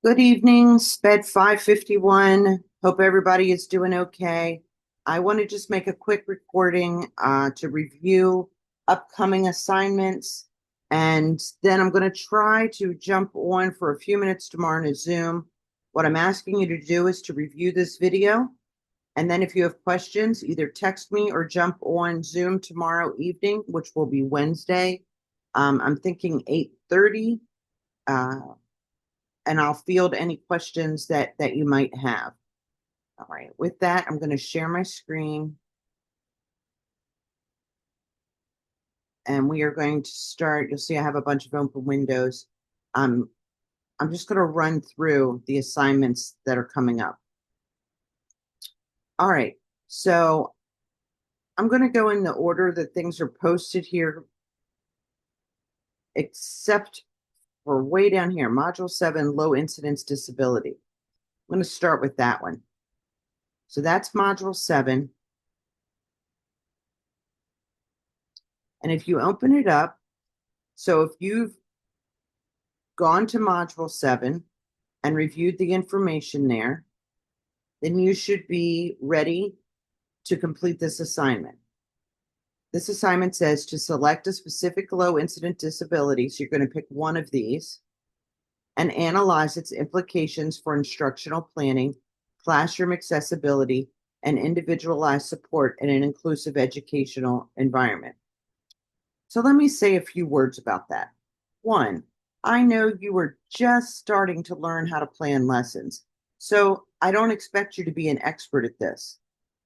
Good evening, SPED 551. Hope everybody is doing okay. I want to just make a quick recording to review upcoming assignments, and then I'm going to try to jump on for a few minutes tomorrow in a Zoom. What I'm asking you to do is to review this video, and then if you have questions, either text me or jump on Zoom tomorrow evening, which will be Wednesday. I'm thinking 8:30. And I'll field any questions that you might have. All right, with that, I'm going to share my screen. And we are going to start. You'll see I have a bunch of open windows. I'm just going to run through the assignments that are coming up. All right, so I'm going to go in the order that things are posted here, except for way down here, Module 7, Low Incidence Disability. I'm going to start with that one. So that's Module 7. And if you open it up, so if you've gone to Module 7 and reviewed the information there, then you should be ready to complete this assignment. This assignment says to select a specific low incident disability, so you're going to pick one of these, and analyze its implications for instructional planning, classroom accessibility, and individualized support in an inclusive educational environment. So let me say a few words about that. One, I know you are just starting to learn how to plan lessons, so I don't expect you to be an expert at this,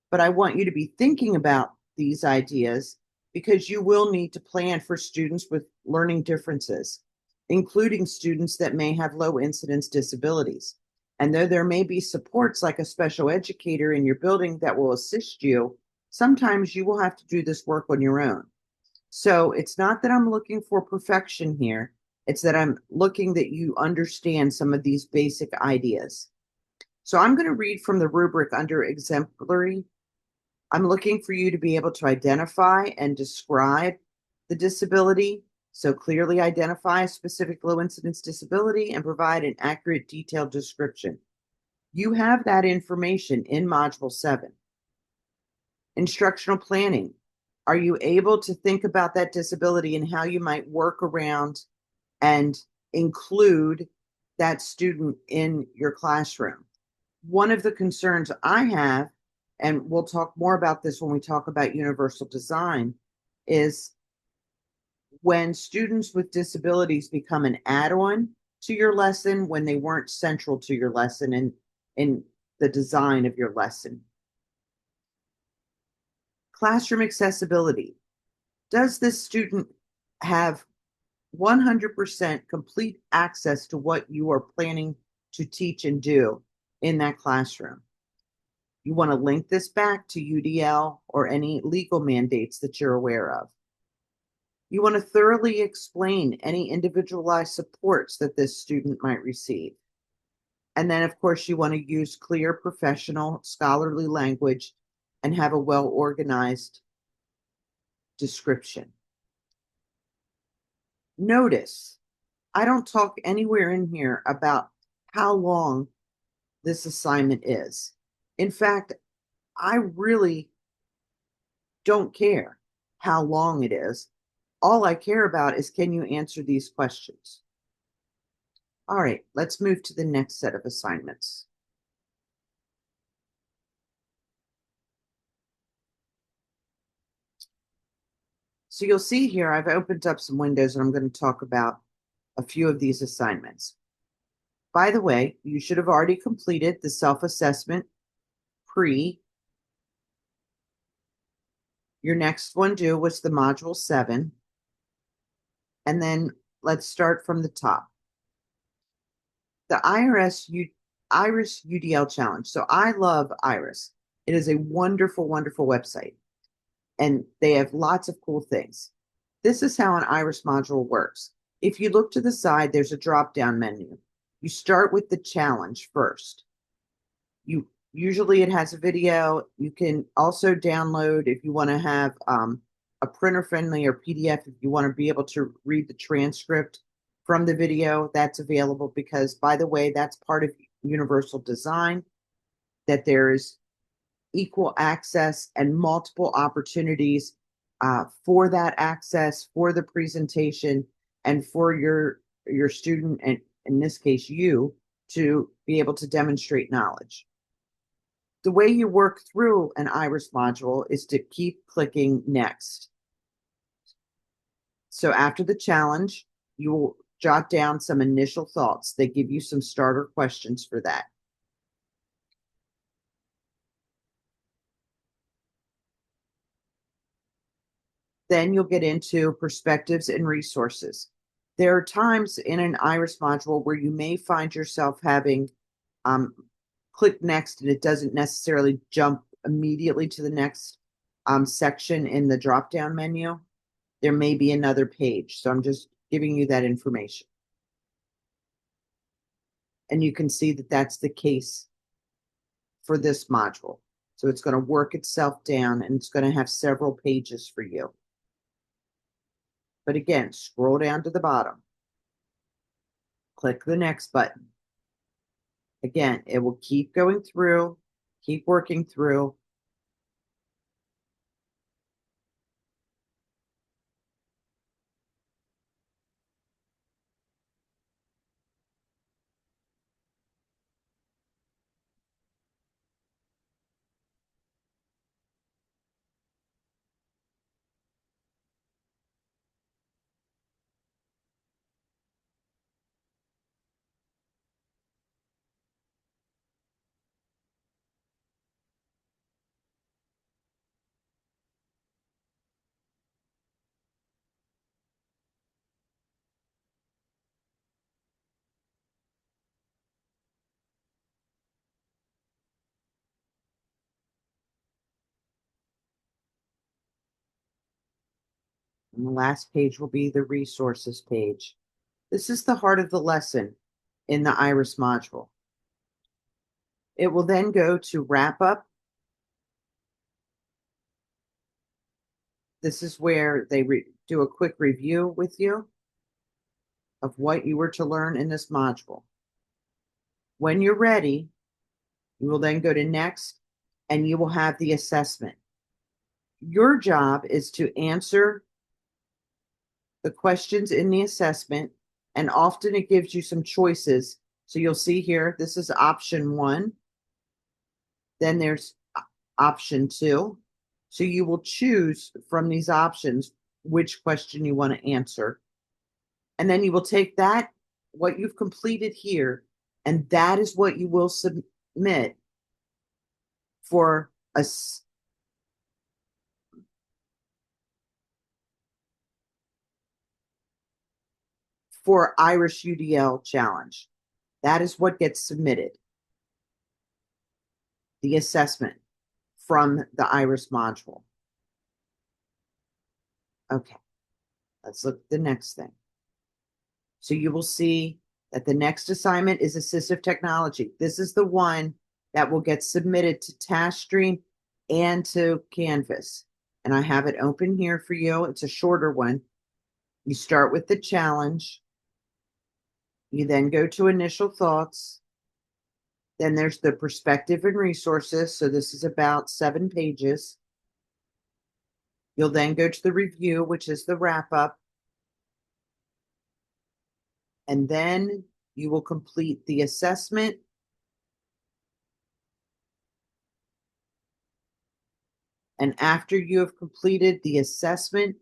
but I want you to be thinking about these ideas because you will need to plan for students with learning differences, including students that may have low incidence disabilities. And though there may be supports like a special educator in your building that will assist you, sometimes you will have to do this work on your own. So it's not that I'm looking for perfection here. It's that I'm looking that you understand some of these basic ideas. So I'm going to read from the rubric under exemplary. I'm looking for you to be able to identify and describe the disability. So clearly identify a specific low incidence disability and provide an accurate, detailed description. You have that information in Module 7. Instructional planning. Are you able to think about that disability and how you might work around and include that student in your classroom? One of the concerns I have, and we'll talk more about this when we talk about universal design, is when students with disabilities become an add-on to your lesson when they weren't central to your lesson and in the design of your lesson. Classroom accessibility. Does this student have 100% complete access to what you are planning to teach and do in that classroom? You want to link this back to UDL or any legal mandates that you're aware of. You want to thoroughly explain any individualized supports that this student might receive. And then, of course, you want to use clear, professional, scholarly language and have a well-organized description. Notice, I don't talk anywhere in here about how long this assignment is. In fact, I really don't care how long it is. All I care about is, can you answer these questions? All right, let's move to the next set of assignments. So you'll see here, I've opened up some windows and I'm going to talk about a few of these assignments. By the way, you should have already completed the self-assessment pre. Your next one due was the Module 7. And then let's start from the top. The IRIS UDL Challenge. So I love IRIS. It is a wonderful, wonderful website. And they have lots of cool things. This is how an IRIS module works. If you look to the side, there's a drop-down menu. You start with the challenge first. Usually it has a video. You can also download if you want to have a printer-friendly or PDF if you want to be able to read the transcript. from the video that's available because, by the way, that's part of universal design, that there is equal access and multiple opportunities for that access, for the presentation, and for your student, and in this case, you, to be able to demonstrate knowledge. The way you work through an IRIS module is to keep clicking next. So after the challenge, you will jot down some initial thoughts. They give you some starter questions for that. Then you'll get into perspectives and resources. There are times in an IRIS module where you may find yourself having click next and it doesn't necessarily jump immediately to the next section in the drop-down menu. There may be another page. So I'm just giving you that information. And you can see that that's the case for this module. So it's going to work itself down and it's going to have several pages for you. But again, scroll down to the bottom. Click the next button. Again, it will keep going through, keep working through. And the last page will be the resources page. This is the heart of the lesson in the IRIS module. It will then go to wrap up. This is where they do a quick review with you of what you were to learn in this module. When you're ready, you will then go to next and you will have the assessment. Your job is to answer the questions in the assessment, and often it gives you some choices. So you'll see here, this is option 1. Then there's option 2. So you will choose from these options which question you want to answer. And then you will take that, what you've completed here, and that is what you will submit for a IRIS UDL challenge. That is what gets submitted. The assessment from the IRIS module. Okay, let's look at the next thing. So you will see that the next assignment is assistive technology. This is the one that will get submitted to TaskStream and to Canvas. And I have it open here for you. It's a shorter one. You start with the challenge. You then go to initial thoughts. Then there's the perspective and resources. So this is about 7 pages. You'll then go to the review, which is the wrap up. And then you will complete the assessment. And after you have completed the assessment,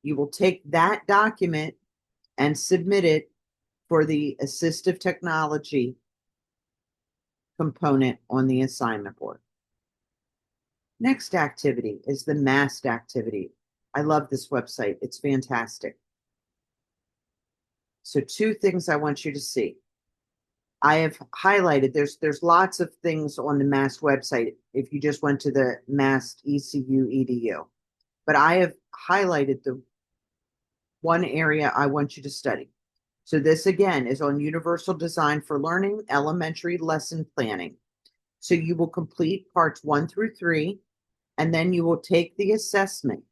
you will take that document and submit it for the assistive technology component on the assignment board. Next activity is the masked activity. I love this website. It's fantastic. So 2 things I want you to see. I have highlighted, there's lots of things on the masked website if you just went to the masked ECU EDU. But I have highlighted the one area I want you to study. So this again is on Universal Design for Learning, Elementary Lesson Planning. So you will complete parts 1 through 3, and then you will take the assessment.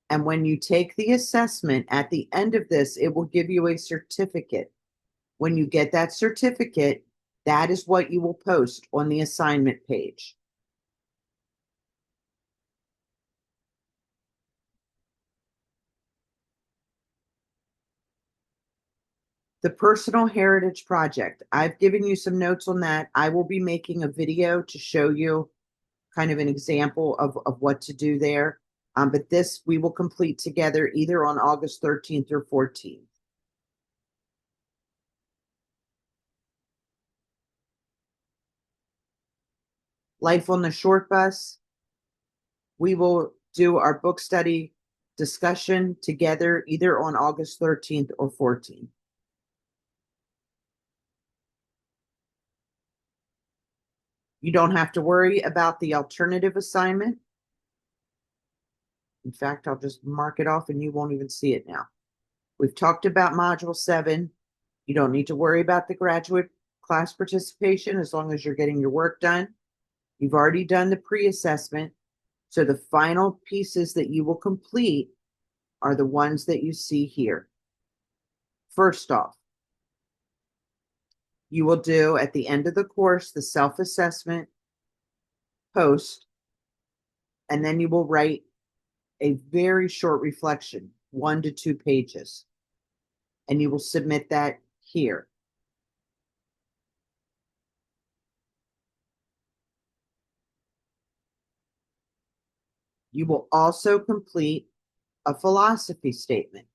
And when you take the assessment at the end of this, it will give you a certificate. When you get that certificate, that is what you will post on the assignment page. The Personal Heritage Project. I've given you some notes on that. I will be making a video to show you kind of an example of what to do there. But this we will complete together either on August 13th or 14th. Life on the Short Bus. We will do our book study discussion together either on August 13th or 14th. You don't have to worry about the alternative assignment. In fact, I'll just mark it off and you won't even see it now. We've talked about Module 7. You don't need to worry about the graduate class participation as long as you're getting your work done. You've already done the pre-assessment. So the final pieces that you will complete are the ones that you see here. First off, you will do at the end of the course the self-assessment post, and then you will write a very short reflection, 1 to 2 pages, and you will submit that here. You will also complete a philosophy statement.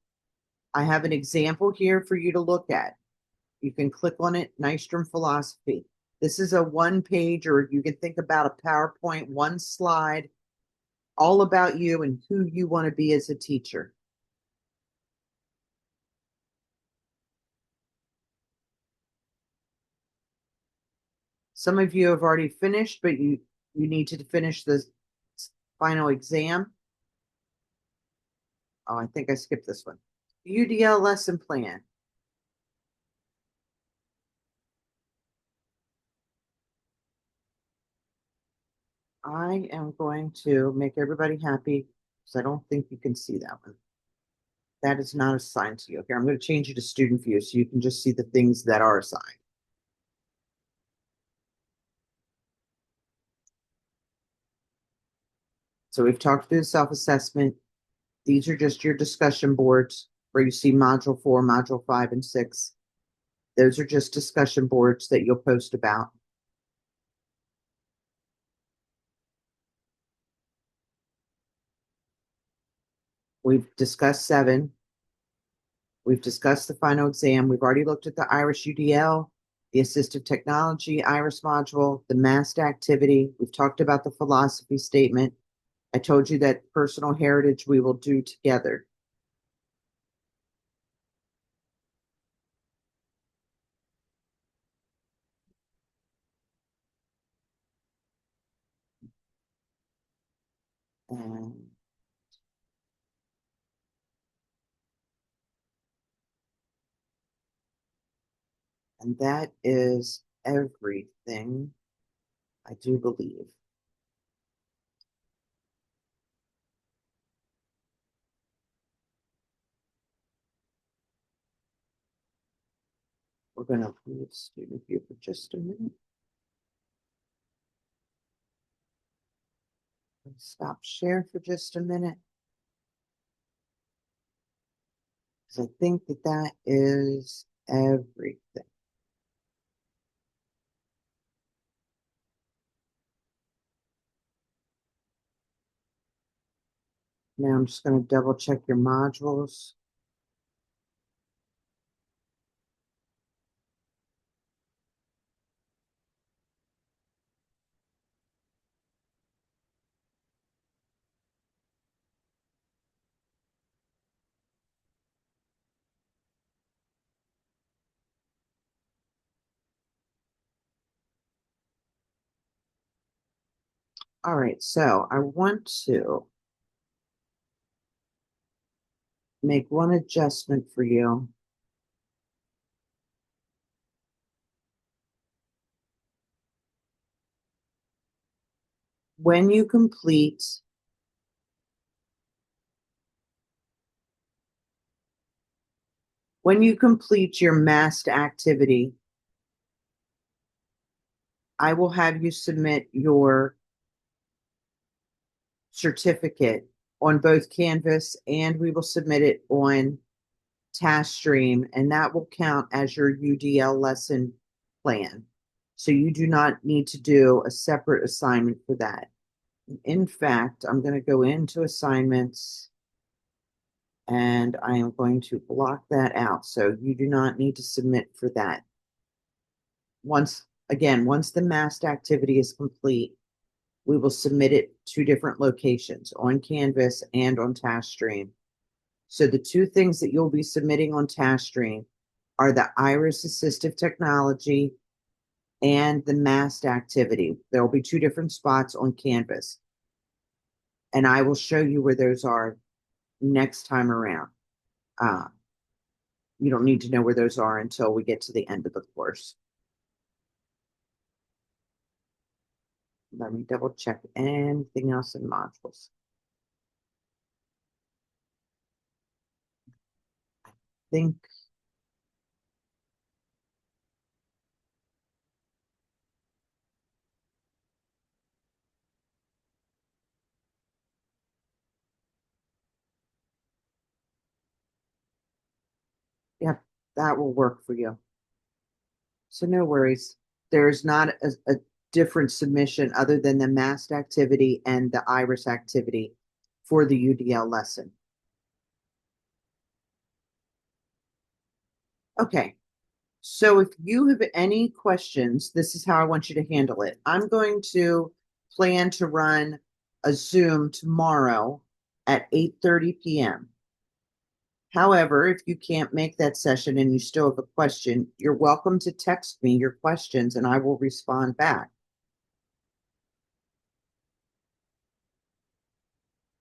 I have an example here for you to look at. You can click on it, Nystrom Philosophy. This is a 1-page, or you can think about a PowerPoint, 1 slide, all about you and who you want to be as a teacher. Some of you have already finished, but you need to finish the final exam. Oh, I think I skipped this one. UDL lesson plan. I am going to make everybody happy because I don't think you can see that one. That is not assigned to you. Here, I'm going to change you to student view so you can just see the things that are assigned. So we've talked through the self-assessment. These are just your discussion boards where you see Module 4, Module 5, and 6. Those are just discussion boards that you'll post about. We've discussed 7. We've discussed the final exam. We've already looked at the Irish UDL, the assistive technology IRIS module, the MAST activity. We've talked about the philosophy statement. I told you that personal heritage we will do together. And that is everything, I do believe. We're going to leave student view for just a minute. Stop share for just a minute. Because I think that that is everything. Now I'm just going to double check your modules. All right, so I want to make one adjustment for you. When you complete When you complete your massed activity, I will have you submit your certificate on both Canvas and we will submit it on TaskStream, and that will count as your UDL lesson plan. So you do not need to do a separate assignment for that. In fact, I'm going to go into assignments and I am going to block that out. So you do not need to submit for that. Once the massed activity is complete, we will submit it to different locations on Canvas and on TaskStream. So the two things that you'll be submitting on TaskStream are the Iris Assistive Technology and the massed activity. There will be two different spots on Canvas. And I will show you where those are next time around. You don't need to know where those are until we get to the end of the course. Let me double check anything else in modules. I think yep, that will work for you. So no worries. There's not a different submission other than the massed activity and the Iris activity for the UDL lesson. Okay. So if you have any questions, this is how I want you to handle it. I'm going to plan to run a Zoom tomorrow at 8:30 p.m. However, if you can't make that session and you still have a question, you're welcome to text me your questions and I will respond back.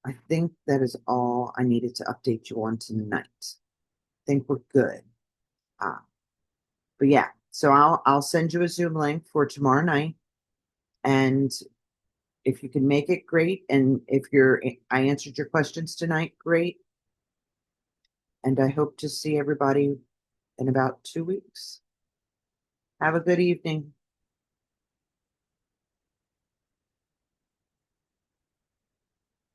I think that is all I needed to update you on tonight. I think we're good. But yeah, so I'll send you a Zoom link for tomorrow night. And if you can make it, great. And if I answered your questions tonight, great. And I hope to see everybody in about 2 weeks. Have a good evening.